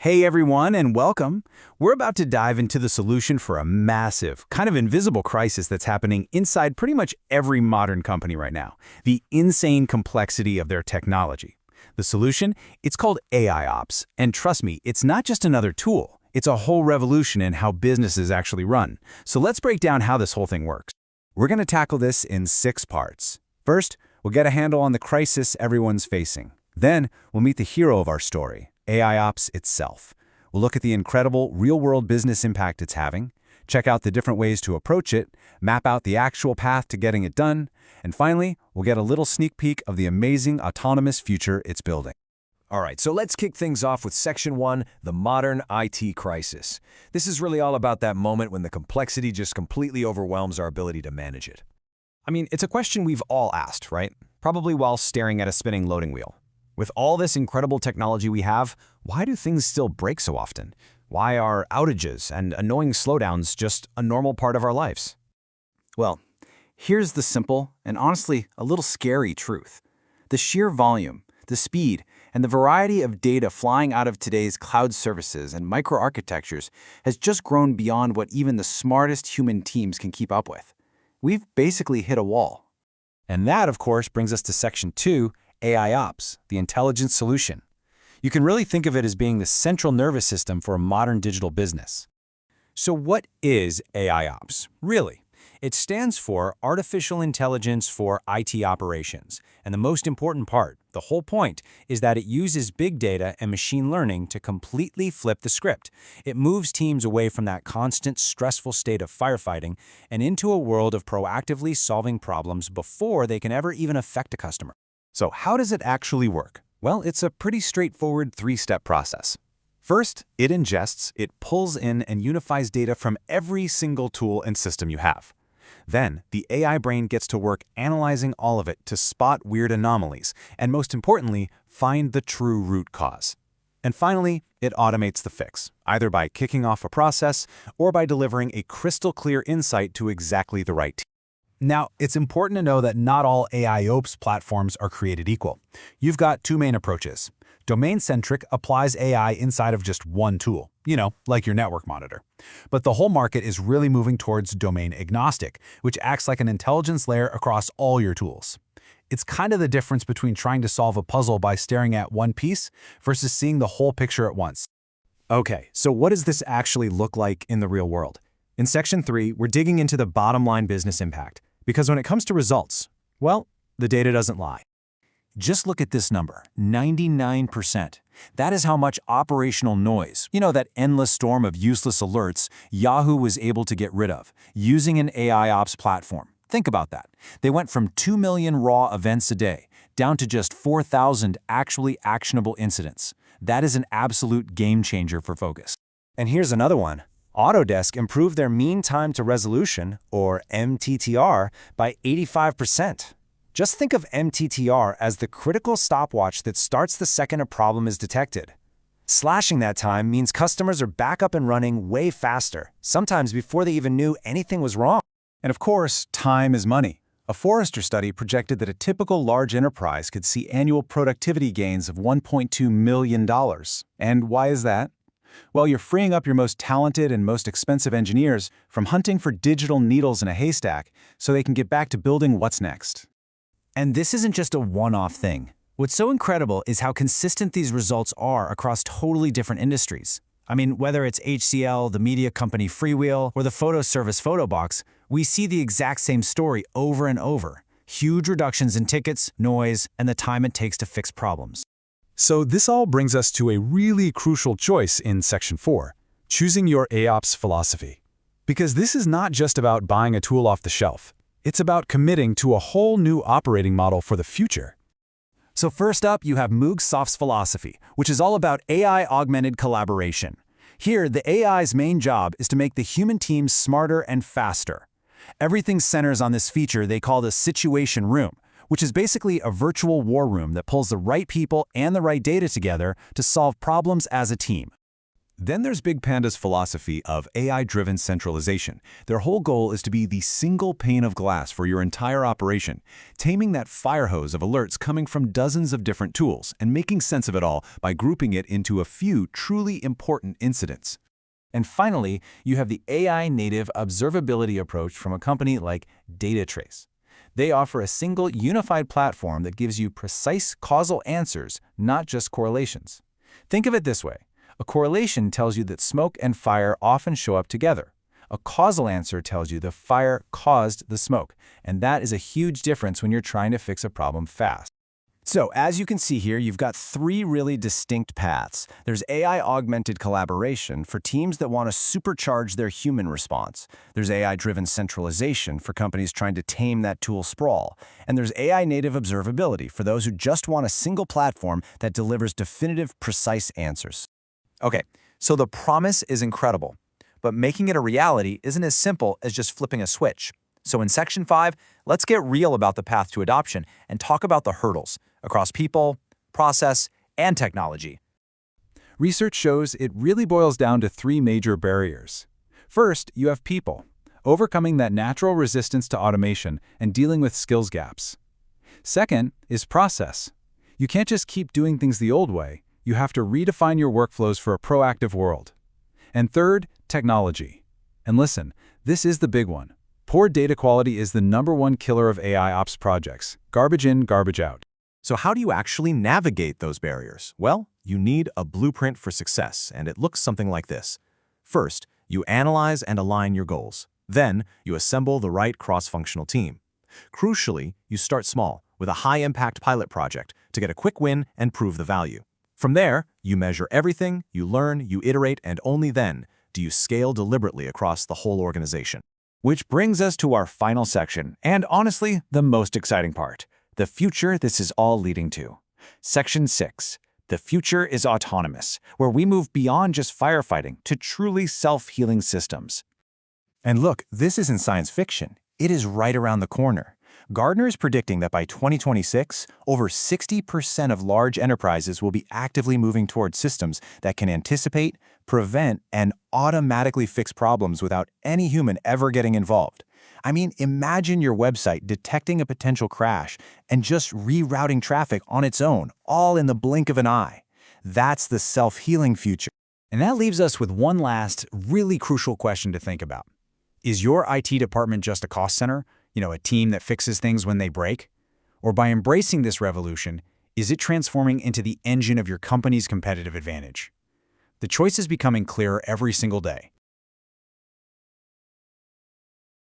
Hey everyone, and welcome. We're about to dive into the solution for a massive, kind of invisible crisis that's happening inside pretty much every modern company right now, the insane complexity of their technology. The solution? It's called AIOps, and trust me, it's not just another tool. It's a whole revolution in how businesses actually run. So let's break down how this whole thing works. We're going to tackle this in 6 parts. First, we'll get a handle on the crisis everyone's facing. Then, we'll meet the hero of our story, AIOps itself. We'll look at the incredible real-world business impact it's having, check out the different ways to approach it, map out the actual path to getting it done, and finally, we'll get a little sneak peek of the amazing autonomous future it's building. All right, so let's kick things off with Section 1, the modern IT crisis. This is really all about that moment when the complexity just completely overwhelms our ability to manage it. I mean, it's a question we've all asked, right? Probably while staring at a spinning loading wheel. With all this incredible technology we have, why do things still break so often? Why are outages and annoying slowdowns just a normal part of our lives? Well, here's the simple and honestly a little scary truth. The sheer volume, the speed, and the variety of data flying out of today's cloud services and microarchitectures has just grown beyond what even the smartest human teams can keep up with. We've basically hit a wall. And that, of course, brings us to Section 2, AIOps, the intelligent solution. You can really think of it as being the central nervous system for a modern digital business. So what is AIOps, really? It stands for Artificial Intelligence for IT Operations. And the most important part, the whole point, is that it uses big data and machine learning to completely flip the script. It moves teams away from that constant, stressful state of firefighting and into a world of proactively solving problems before they can ever even affect a customer. So how does it actually work? Well, it's a pretty straightforward 3-step process. First, it ingests, it pulls in and unifies data from every single tool and system you have. Then, the AI brain gets to work analyzing all of it to spot weird anomalies, and most importantly, find the true root cause. And finally, it automates the fix, either by kicking off a process or by delivering a crystal clear insight to exactly the right team. Now, it's important to know that not all AIOps platforms are created equal. You've got 2 main approaches. Domain-centric applies AI inside of just one tool, like your network monitor. But the whole market is really moving towards domain-agnostic, which acts like an intelligence layer across all your tools. It's kind of the difference between trying to solve a puzzle by staring at one piece versus seeing the whole picture at once. Okay, so what does this actually look like in the real world? In Section 3, we're digging into the bottom-line business impact. Because when it comes to results, well, the data doesn't lie. Just look at this number, 99%. That is how much operational noise, that endless storm of useless alerts, Yahoo was able to get rid of, using an AIOps platform. Think about that. They went from 2 million raw events a day, down to just 4,000 actually actionable incidents. That is an absolute game changer for focus. And here's another one. Autodesk improved their mean time to resolution, or MTTR, by 85%. Just think of MTTR as the critical stopwatch that starts the second a problem is detected. Slashing that time means customers are back up and running way faster, sometimes before they even knew anything was wrong. And of course, time is money. A Forrester study projected that a typical large enterprise could see annual productivity gains of $1.2 million. And why is that? Well, you're freeing up your most talented and most expensive engineers from hunting for digital needles in a haystack so they can get back to building what's next. And this isn't just a one-off thing. What's so incredible is how consistent these results are across totally different industries. I mean, whether it's HCL, the media company Freewheel, or the photo service Photobox, we see the exact same story over and over. Huge reductions in tickets, noise, and the time it takes to fix problems. So this all brings us to a really crucial choice in Section 4, choosing your AIOps philosophy. Because this is not just about buying a tool off the shelf. It's about committing to a whole new operating model for the future. So first up, you have Mugssoft's philosophy, which is all about AI-augmented collaboration. Here, the AI's main job is to make the human teams smarter and faster. Everything centers on this feature they call the situation room, which is basically a virtual war room that pulls the right people and the right data together to solve problems as a team. Then there's Big Panda's philosophy of AI-driven centralization. Their whole goal is to be the single pane of glass for your entire operation, taming that fire hose of alerts coming from dozens of different tools and making sense of it all by grouping it into a few truly important incidents. And finally, you have the AI-native observability approach from a company like DataTrace. They offer a single unified platform that gives you precise causal answers, not just correlations. Think of it this way. A correlation tells you that smoke and fire often show up together. A causal answer tells you the fire caused the smoke, and that is a huge difference when you're trying to fix a problem fast. So, as you can see here, you've got three really distinct paths. There's AI-augmented collaboration for teams that want to supercharge their human response. There's AI-driven centralization for companies trying to tame that tool sprawl. And there's AI-native observability for those who just want a single platform that delivers definitive, precise answers. Okay, so the promise is incredible, but making it a reality isn't as simple as just flipping a switch. So in Section 5, let's get real about the path to adoption and talk about the hurdles across people, process, and technology. Research shows it really boils down to three major barriers. First, you have people, overcoming that natural resistance to automation and dealing with skills gaps. Second is process. You can't just keep doing things the old way. You have to redefine your workflows for a proactive world. And third, technology. And listen, this is the big one. Poor data quality is the #1 killer of AIOps projects. Garbage in, garbage out. So how do you actually navigate those barriers? Well, you need a blueprint for success, and it looks something like this. First, you analyze and align your goals. Then, you assemble the right cross-functional team. Crucially, you start small, with a high-impact pilot project to get a quick win and prove the value. From there, you measure everything, you learn, you iterate, and only then do you scale deliberately across the whole organization. Which brings us to our final section, and honestly, the most exciting part. The future this is all leading to. Section 6. The future is autonomous, where we move beyond just firefighting to truly self-healing systems. And look, this isn't science fiction. It is right around the corner. Gartner is predicting that by 2026, over 60% of large enterprises will be actively moving towards systems that can anticipate, prevent, and automatically fix problems without any human ever getting involved. I mean, imagine your website detecting a potential crash and just rerouting traffic on its own, all in the blink of an eye. That's the self-healing future. And that leaves us with one last, really crucial question to think about. Is your IT department just a cost center? A team that fixes things when they break? Or by embracing this revolution, is it transforming into the engine of your company's competitive advantage? The choice is becoming clearer every single day.